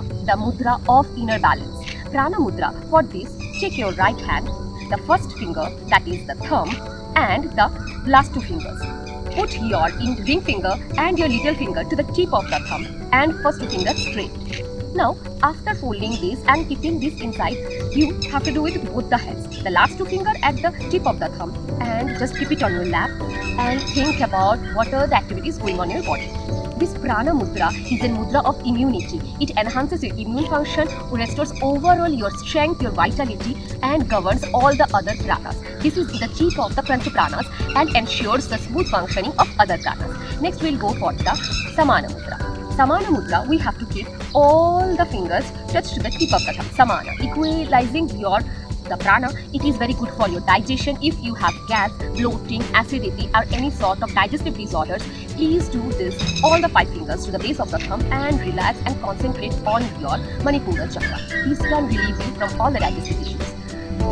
Mudra, the mudra of inner balance. Prana Mudra. For this, take your right hand, the first finger, that is the thumb, and the last two fingers. Put your ring finger and your little finger to the tip of the thumb and first two fingers straight. Now, after folding this and keeping this inside, you have to do it with both the hands. The last two fingers at the tip of the thumb and just keep it on your lap and think about what are the activities going on in your body. This Prana Mudra is a mudra of immunity. It enhances your immune function, restores overall your strength, your vitality, and governs all the other pranas. This is the chief of the Pancha Pranas and ensures the smooth functioning of other pranas. Next, we'll go for the Samana Mudra. Samana Mudra, we have to keep all the fingers touched to the tip of the thumb. Samana, equalizing the prana. It is very good for your digestion. If you have gas, bloating, acidity, or any sort of digestive disorders, please do this all the 5 fingers to the base of the thumb and relax and concentrate on your Manipura chakra. This can relieve you from all the digestive issues.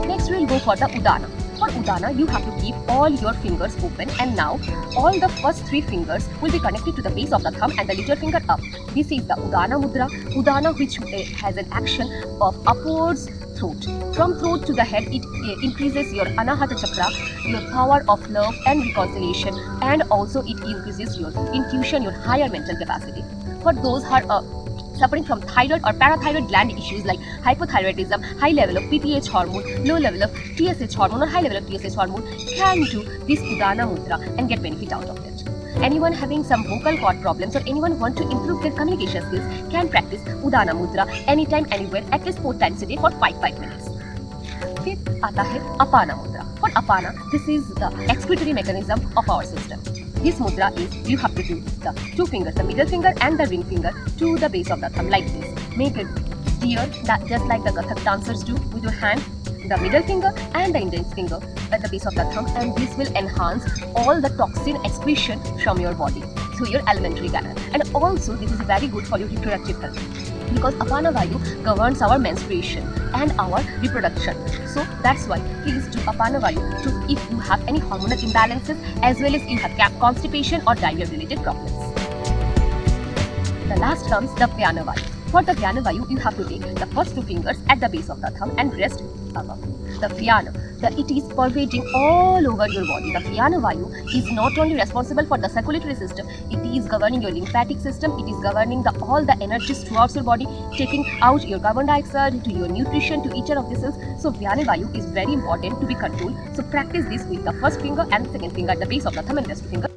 Next, we will go for the Udana. For Udana, you have to keep all your fingers open, and now all the first 3 fingers will be connected to the base of the thumb and the little finger up. This is the Udana Mudra. Udana, which has an action of upwards throat. From throat to the head, it increases your Anahata chakra, your power of love and reconciliation, and also it increases your intuition, your higher mental capacity. For those who are suffering from thyroid or parathyroid gland issues like hypothyroidism, high level of PTH hormone, low level of TSH hormone or high level of TSH hormone, can do this Udana Mudra and get benefit out of it. Anyone having some vocal cord problems or anyone who want to improve their communication skills can practice Udana Mudra anytime, anywhere, at least 4 times a day for 5 minutes. फिर आता है Apana Mudra. For Apana, this is the excretory mechanism of our system. This mudra is, you have to do the 2 fingers, the middle finger and the ring finger to the base of the thumb like this. Make it clear that just like the Kathak dancers do with your hand, the middle finger and the index finger at the base of the thumb, and this will enhance all the toxin excretion from your body through your alimentary canal. And also this is very good for your reproductive health because Apana Vayu governs our menstruation and our reproduction. So that's why please do Apana Vayu if you have any hormonal imbalances as well as you have constipation or diarrhea related problems. The last comes the Vyana Vayu. For the Vyana Vayu, you have to take the first 2 fingers at the base of the thumb and rest above. The Vyana, it is pervading all over your body. The Vyana Vayu is not only responsible for the circulatory system, it is governing your lymphatic system, it is governing all the energies throughout your body, taking out your carbon dioxide to your nutrition to each one of the cells. So Vyana Vayu is very important to be controlled. So practice this with the first finger and second finger at the base of the thumb and rest 2 fingers.